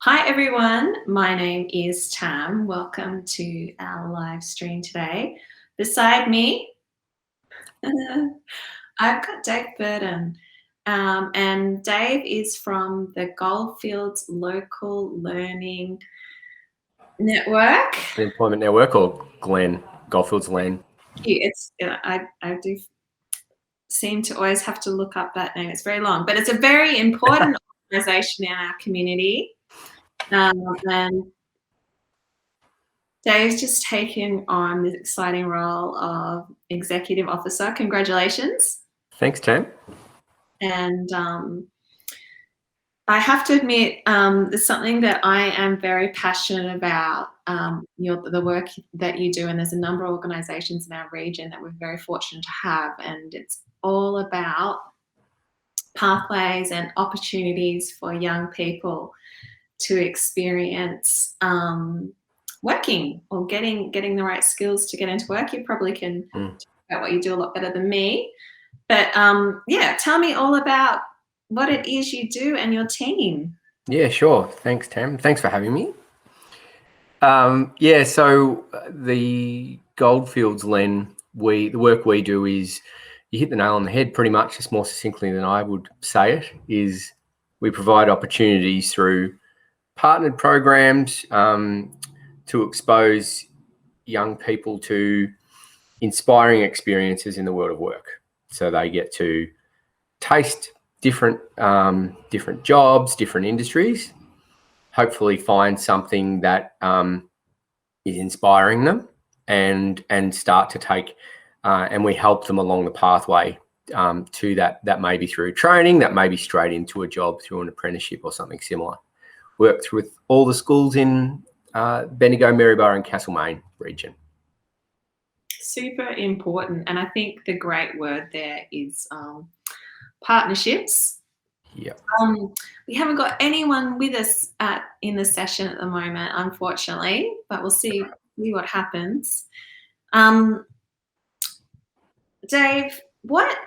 Hi everyone, my name is Tam. Welcome to our live stream today. Beside me, I've got Dave Burton, and Dave is from the Goldfields Local Learning Network. The Employment Network, or GLEN, Goldfields LEN. I do seem to always have to look up that name. It's very long, but it's a very important organisation in our community. And Dave's just taken on this exciting role of executive officer. Congratulations. Thanks, Tam. And I have to admit, there's something that I am very passionate about, the work that you do, and there's a number of organisations in our region that we're very fortunate to have, and it's all about pathways and opportunities for young people to experience working or getting the right skills to get into work. You probably can talk about what you do a lot better than me. But tell me all about what it is you do and your team. Yeah, sure. Thanks, Tam. Thanks for having me. So the Goldfields LEN, the work we do is, you hit the nail on the head pretty much, just more succinctly than I would say it, is we provide opportunities through partnered programs to expose young people to inspiring experiences in the world of work. So they get to taste different jobs, different industries, hopefully find something that is inspiring them and start to take, and we help them along the pathway to that. That may be through training, that may be straight into a job through an apprenticeship or something similar. Worked with all the schools in Bendigo, Maryborough and Castlemaine region. Super important. And I think the great word there is partnerships. Yeah. We haven't got anyone with us in the session at the moment, unfortunately, but we'll see what happens. Dave,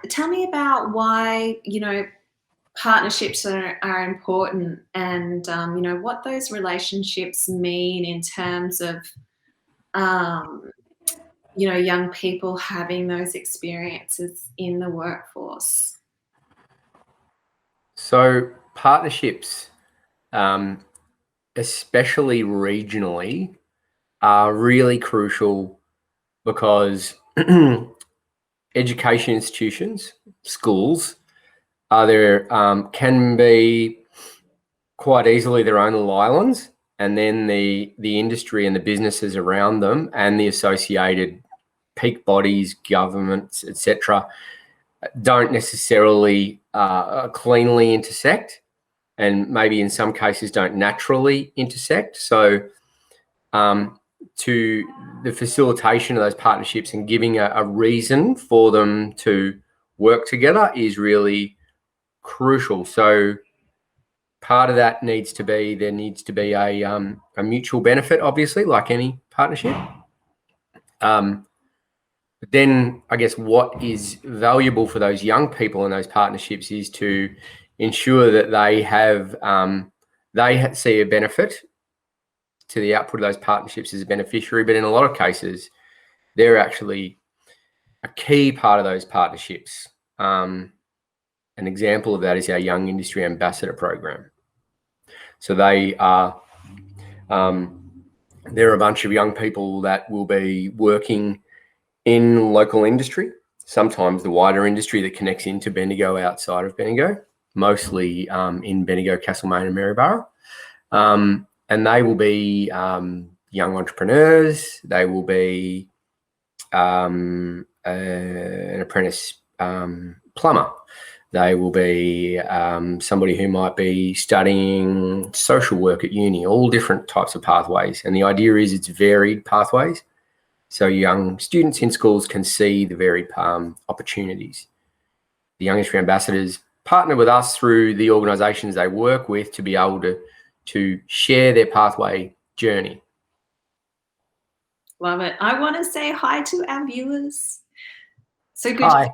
tell me about why, partnerships are important, and what those relationships mean in terms of young people having those experiences in the workforce. So partnerships, especially regionally, are really crucial because education institutions, schools, can be quite easily their own little islands, and then the industry and the businesses around them and the associated peak bodies, governments, etc., don't necessarily cleanly intersect, and maybe in some cases don't naturally intersect. So to the facilitation of those partnerships and giving a reason for them to work together is really crucial. So part of that needs to be, there needs to be a mutual benefit, obviously, like any partnership. But then I guess what is valuable for those young people in those partnerships is to ensure that they see a benefit to the output of those partnerships as a beneficiary. But in a lot of cases, they're actually a key part of those partnerships. An example of that is our Young Industry Ambassador program. So they're a bunch of young people that will be working in local industry, sometimes the wider industry that connects into Bendigo outside of Bendigo, mostly in Bendigo, Castlemaine and Maryborough. And they will be young entrepreneurs. They will be an apprentice plumber. They will be somebody who might be studying social work at uni, all different types of pathways. And the idea is it's varied pathways. So young students in schools can see the varied opportunities. The Young Industry Ambassadors partner with us through the organisations they work with to be able to share their pathway journey. Love it. I want to say hi to our viewers. So good. Hi.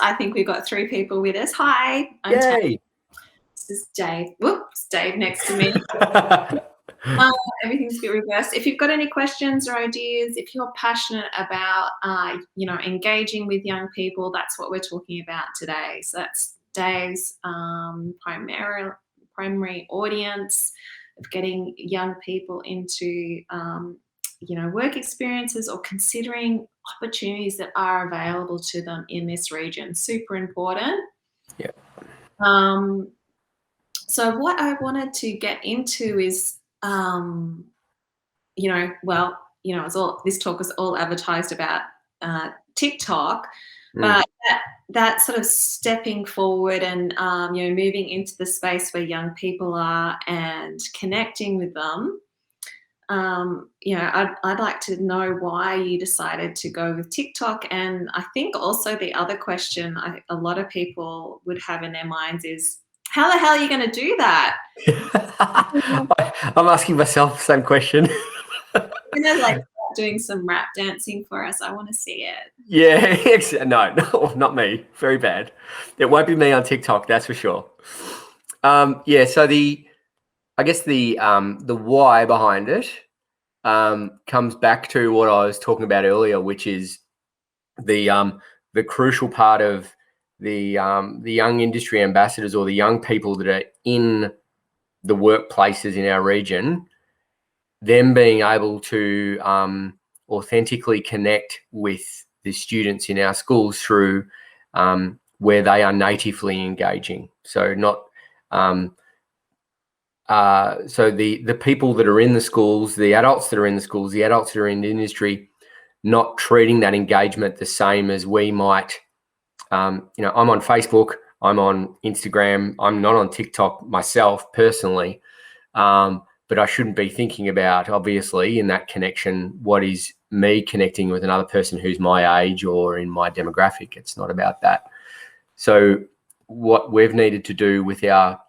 I think we've got 3 people with us. Hi. Yay. This is Dave. Whoop. It's Dave next to me. Everything's a bit reversed. If you've got any questions or ideas, if you're passionate about, engaging with young people, that's what we're talking about today. So that's Dave's primary audience of getting young people into, work experiences or considering opportunities that are available to them in this region. Super important. Yeah. So what I wanted to get into is, this talk was all advertised about TikTok, but that sort of stepping forward and moving into the space where young people are and connecting with them. I'd like to know why you decided to go with TikTok, and I think also the other question a lot of people would have in their minds is, how the hell are you going to do that? I'm asking myself the same question. Like doing some rap dancing for us. I want to see it. Yeah, no, not me. Very bad. It won't be me on TikTok, that's for sure. So I guess the why behind it comes back to what I was talking about earlier, which is the crucial part of the young industry ambassadors, or the young people that are in the workplaces in our region, them being able to authentically connect with the students in our schools through where they are natively engaging. So not so the people that are in the schools, the adults that are in the schools, the adults that are in the industry, not treating that engagement the same as we might. I'm on Facebook, I'm on Instagram, I'm not on TikTok myself personally, but I shouldn't be thinking about, obviously, in that connection, what is me connecting with another person who's my age or in my demographic. It's not about that. So what we've needed to do with our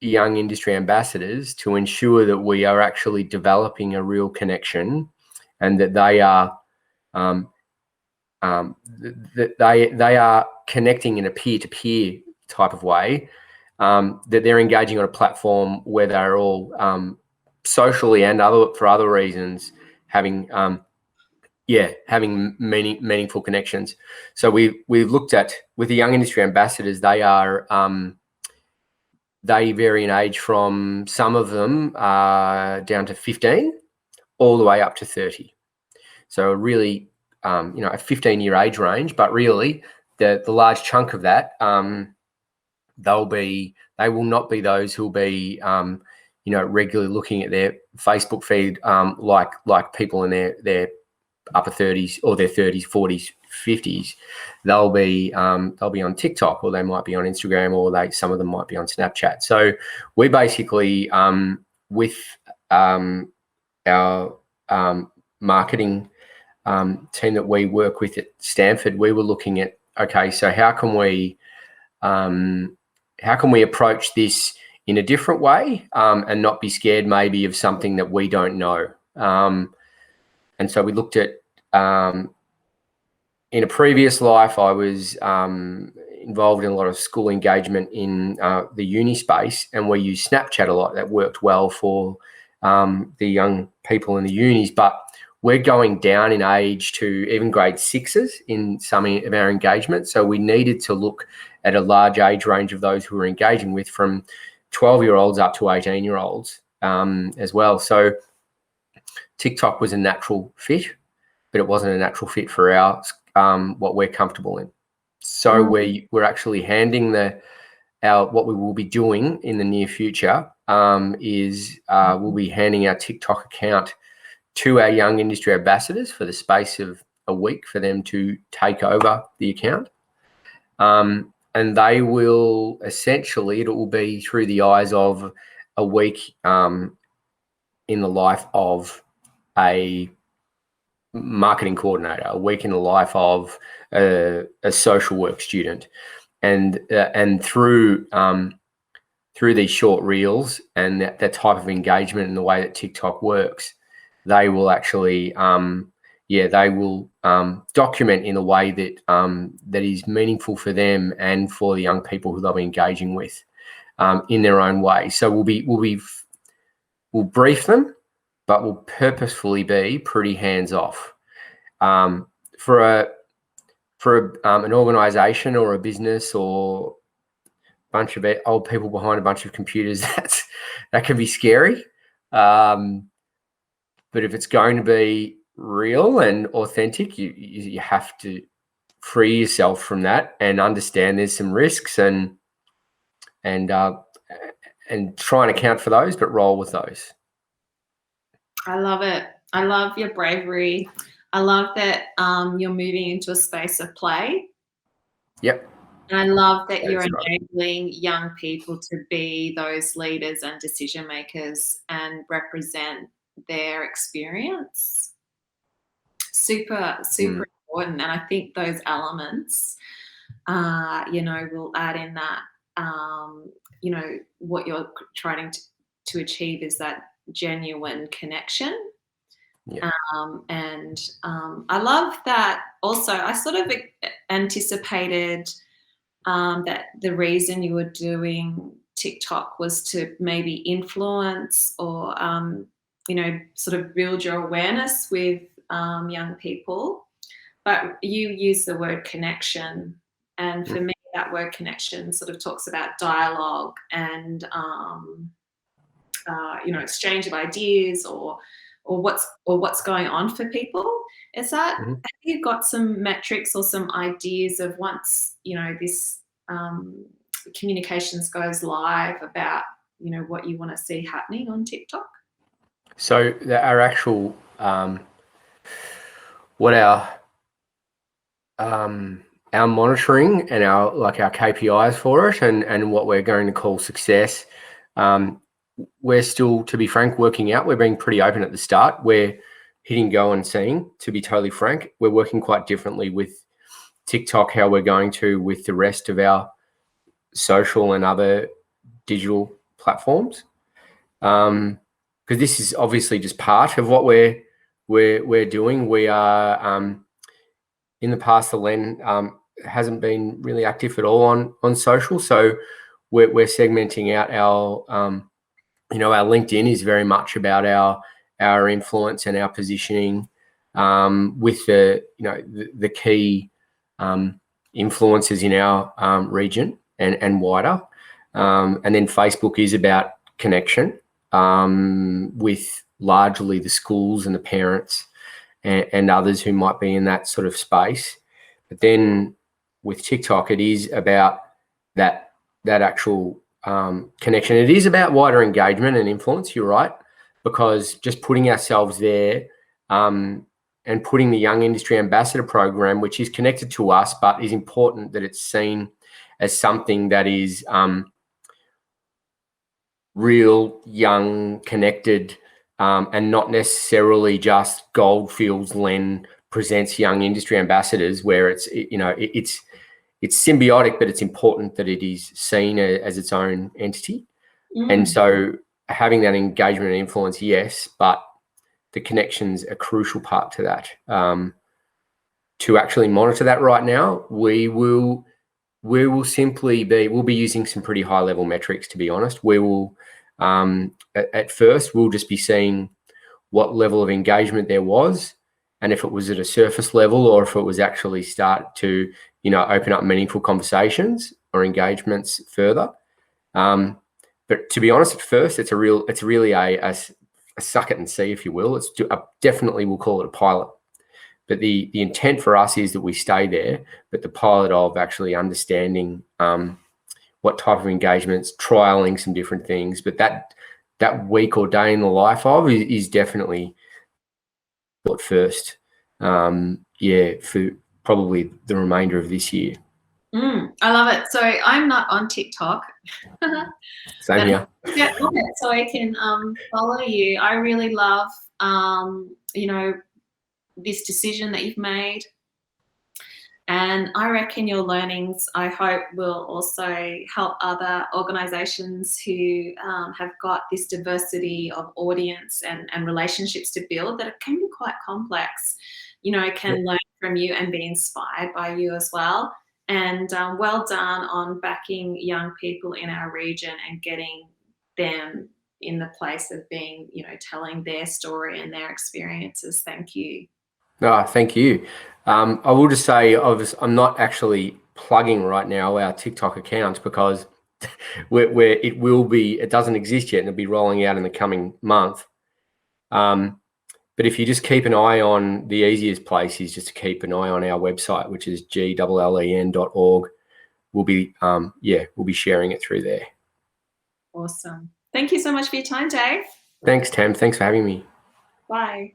young industry ambassadors to ensure that we are actually developing a real connection, and that they are they are connecting in a peer-to-peer type of way, that they're engaging on a platform where they're all socially and for other reasons having meaningful connections. So we've looked at, with the young industry ambassadors, they are they vary in age from, some of them down to 15 all the way up to 30. So really, a 15-year age range, but really the large chunk of that, they will not be those who will be regularly looking at their Facebook feed like people in their upper 30s or their 30s, 40s, 50s. They'll be on TikTok, or they might be on Instagram, or some of them might be on Snapchat. So we basically, with our marketing team that we work with at Stanford, we were looking at, okay, so how can we approach this in a different way, and not be scared maybe of something that we don't know. And so we looked at, in a previous life, I was involved in a lot of school engagement in the uni space, and we used Snapchat a lot. That worked well for the young people in the unis, but we're going down in age to even grade sixes in some of our engagement. So we needed to look at a large age range of those who we're engaging with, from 12-year-olds up to 18-year-olds as well. So TikTok was a natural fit, but it wasn't a natural fit for our what we're comfortable in. So we're actually handing what we will be doing in the near future is we'll be handing our TikTok account to our young industry ambassadors for the space of a week for them to take over the account. And they will essentially, it will be through the eyes of a week in the life of a marketing coordinator, a week in the life of a social work student, and through these short reels and that type of engagement and the way that TikTok works, they will actually document in a way that that is meaningful for them and for the young people who they'll be engaging with. in their own way. So we'll brief them, but we'll purposefully be pretty hands off. For an organisation or a business or a bunch of old people behind a bunch of computers, that can be scary. But if it's going to be real and authentic, you have to free yourself from that and understand there's some risks and try and account for those, but roll with those. I love it. I love your bravery. I love that you're moving into a space of play. Yep. And I love that you're That's right. enabling young people to be those leaders and decision makers and represent their experience. Super, super important. And I think those elements, will add in that, what you're trying to achieve is that genuine connection. Yeah. I love that also. I sort of anticipated that the reason you were doing TikTok was to maybe influence or, sort of build your awareness with young people. But you use the word connection. And for me, that word connection sort of talks about dialogue and, exchange of ideas or what's going on for people. Is that, have you got some metrics or some ideas of once, this communications goes live about, what you want to see happening on TikTok? So our actual, what our monitoring and our KPIs for it and what we're going to call success, we're still, to be frank, working out. We're being pretty open at the start. We're hitting go and seeing, to be totally frank. We're working quite differently with TikTok, how we're going to with the rest of our social and other digital platforms. Because this is obviously just part of what we're doing. We are, in the past, the LEN hasn't been really active at all on social. So we're segmenting out our, our LinkedIn is very much about our influence and our positioning with the key influencers in our region and wider. And then Facebook is about connection with largely the schools and the parents and others who might be in that sort of space. But then with TikTok, it is about that actual connection. It is about wider engagement and influence, you're right, because just putting ourselves there and putting the Young Industry Ambassador program, which is connected to us, but is important that it's seen as something that is real, young, connected, and not necessarily just Goldfields LEN presents Young Industry Ambassadors, where it's symbiotic, but it's important that it is seen as its own entity. And so having that engagement and influence, yes, but the connection's a crucial part to that. To actually monitor that right now, we'll be using some pretty high level metrics, to be honest. We will, at first, we'll just be seeing what level of engagement there was, and if it was at a surface level or if it was actually start to, open up meaningful conversations or engagements further. But to be honest, at first, it's really a suck it and see, if you will. Definitely we'll call it a pilot. But the intent for us is that we stay there, but the pilot of actually understanding what type of engagements, trialing some different things. But that week or day in the life of is definitely at first. For probably the remainder of this year. I love it. So I'm not on TikTok. Same here. Get on it so I can follow you. I really love, this decision that you've made. And I reckon your learnings, I hope, will also help other organisations who have got this diversity of audience and relationships to build, that it can be quite complex. Can learn from you and be inspired by you as well. And well done on backing young people in our region and getting them in the place of being, you know, telling their story and their experiences. Thank you. No, thank you. I will just say I'm not actually plugging right now our TikTok accounts because it doesn't exist yet and it'll be rolling out in the coming month. But if you just keep an eye on, the easiest place is just to keep an eye on our website, which is GLLEN.org. We'll be sharing it through there. Awesome. Thank you so much for your time, Dave. Thanks, Tam. Thanks for having me. Bye.